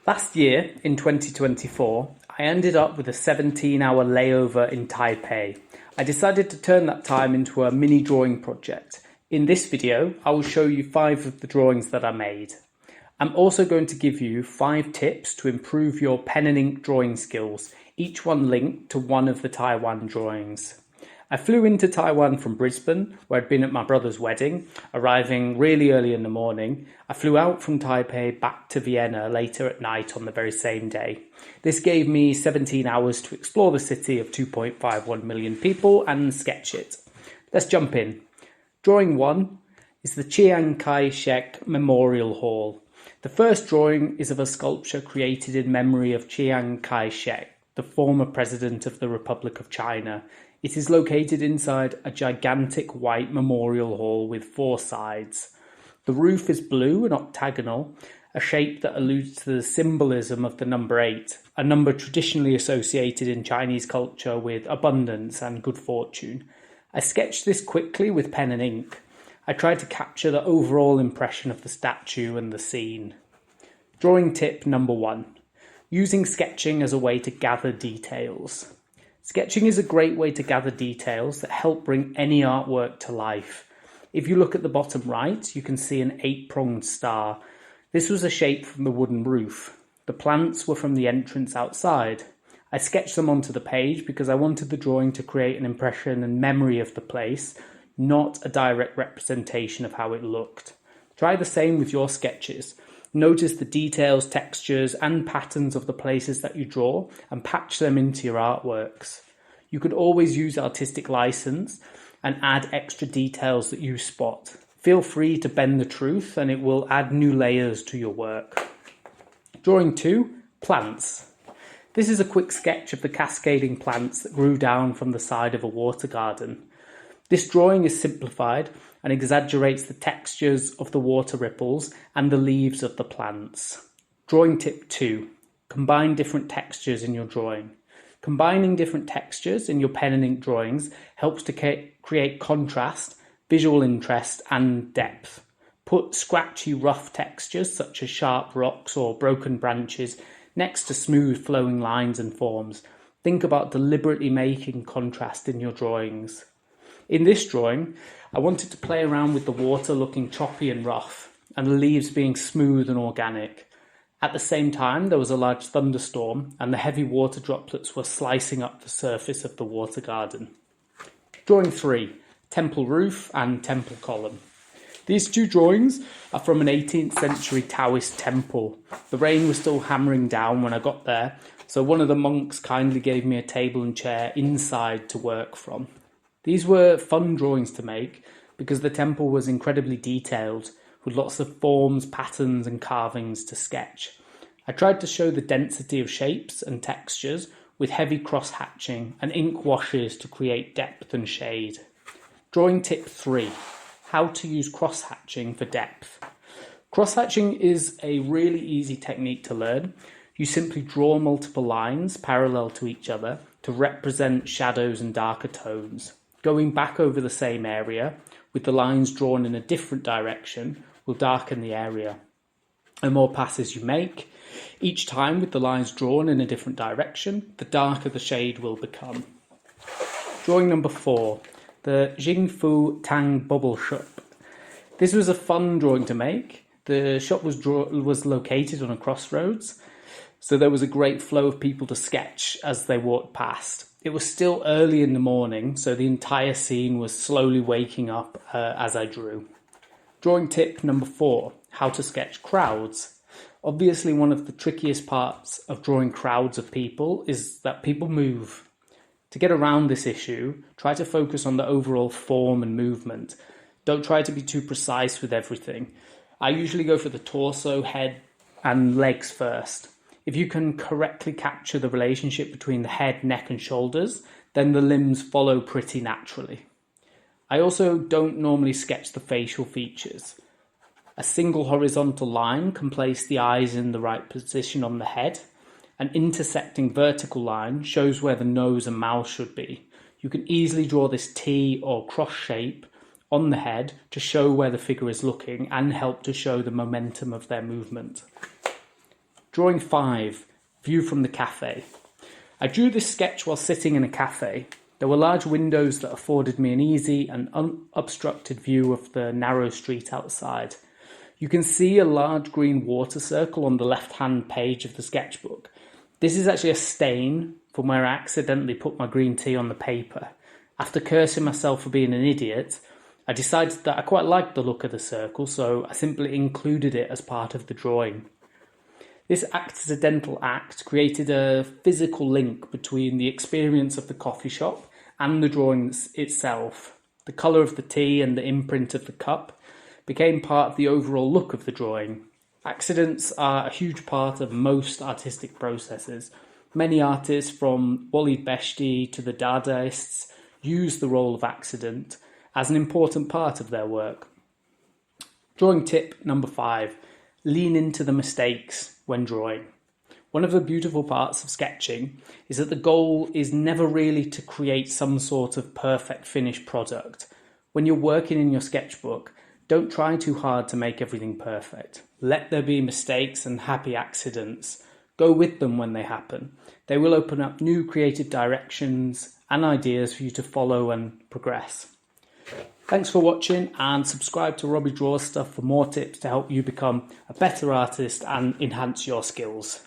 Last year, in 2024, I ended up with a 17-hour layover in Taipei. I decided to turn that time into a mini drawing project. In this video, I will show you 5 of the drawings that I made. I'm also going to give you 5 tips to improve your pen and ink drawing skills, each one linked to one of the Taiwan drawings. I flew into Taiwan from Brisbane, where I'd been at my brother's wedding, arriving really early in the morning. I flew out from Taipei back to Vienna later at night on the very same day. This gave me 17 hours to explore the city of 2.51 million people and sketch it. Let's jump in. Drawing 1 is the Chiang Kai-shek Memorial Hall. The first drawing is of a sculpture created in memory of Chiang Kai-shek, the former president of the Republic of China. It is located inside a gigantic white memorial hall with 4 sides. The roof is blue and octagonal, a shape that alludes to the symbolism of the number 8, a number traditionally associated in Chinese culture with abundance and good fortune. I sketched this quickly with pen and ink. I tried to capture the overall impression of the statue and the scene. Drawing tip number 1. Using sketching as a way to gather details. Sketching is a great way to gather details that help bring any artwork to life. If you look at the bottom right, you can see an 8-pronged star. This was a shape from the wooden roof. The plants were from the entrance outside. I sketched them onto the page because I wanted the drawing to create an impression and memory of the place, not a direct representation of how it looked. Try the same with your sketches. Notice the details, textures and patterns of the places that you draw and patch them into your artworks. You could always use artistic license and add extra details that you spot. Feel free to bend the truth and it will add new layers to your work. Drawing 2, plants. This is a quick sketch of the cascading plants that grew down from the side of a water garden. This drawing is simplified and exaggerates the textures of the water ripples and the leaves of the plants. Drawing tip 2. Combine different textures in your drawing. Combining different textures in your pen and ink drawings helps to create contrast, visual interest and depth. Put scratchy, rough textures such as sharp rocks or broken branches next to smooth flowing lines and forms. Think about deliberately making contrast in your drawings. In this drawing, I wanted to play around with the water looking choppy and rough, and the leaves being smooth and organic. At the same time, there was a large thunderstorm, and the heavy water droplets were slicing up the surface of the water garden. Drawing 3, temple roof and temple column. These 2 drawings are from an 18th century Taoist temple. The rain was still hammering down when I got there, so one of the monks kindly gave me a table and chair inside to work from. These were fun drawings to make because the temple was incredibly detailed with lots of forms, patterns and carvings to sketch. I tried to show the density of shapes and textures with heavy cross-hatching and ink washes to create depth and shade. Drawing tip 3. How to use cross-hatching for depth. Cross-hatching is a really easy technique to learn. You simply draw multiple lines parallel to each other to represent shadows and darker tones. Going back over the same area with the lines drawn in a different direction will darken the area. The more passes you make, each time with the lines drawn in a different direction, the darker the shade will become. Drawing number 4, the Xing Tang bubble shop. This was a fun drawing to make. The shop was located on a crossroads, so there was a great flow of people to sketch as they walked past. It was still early in the morning, so the entire scene was slowly waking up as I drew. Drawing tip number 4, how to sketch crowds. Obviously, one of the trickiest parts of drawing crowds of people is that people move. To get around this issue, try to focus on the overall form and movement. Don't try to be too precise with everything. I usually go for the torso, head and legs first. If you can correctly capture the relationship between the head, neck and shoulders, then the limbs follow pretty naturally. I also don't normally sketch the facial features. A single horizontal line can place the eyes in the right position on the head. An intersecting vertical line shows where the nose and mouth should be. You can easily draw this T or cross shape on the head to show where the figure is looking and help to show the momentum of their movement. Drawing 5, view from the cafe. I drew this sketch while sitting in a cafe. There were large windows that afforded me an easy and unobstructed view of the narrow street outside. You can see a large green water circle on the left-hand page of the sketchbook. This is actually a stain from where I accidentally put my green tea on the paper. After cursing myself for being an idiot, I decided that I quite liked the look of the circle, so I simply included it as part of the drawing. This accidental act created a physical link between the experience of the coffee shop and the drawing itself. The colour of the tea and the imprint of the cup became part of the overall look of the drawing. Accidents are a huge part of most artistic processes. Many artists, from Walid Beshti to the Dadaists, use the role of accident as an important part of their work. Drawing tip number 5, lean into the mistakes when drawing. One of the beautiful parts of sketching is that the goal is never really to create some sort of perfect finished product. When you're working in your sketchbook, don't try too hard to make everything perfect. Let there be mistakes and happy accidents. Go with them when they happen. They will open up new creative directions and ideas for you to follow and progress. Thanks for watching, and subscribe to Robbie Draws Stuff for more tips to help you become a better artist and enhance your skills.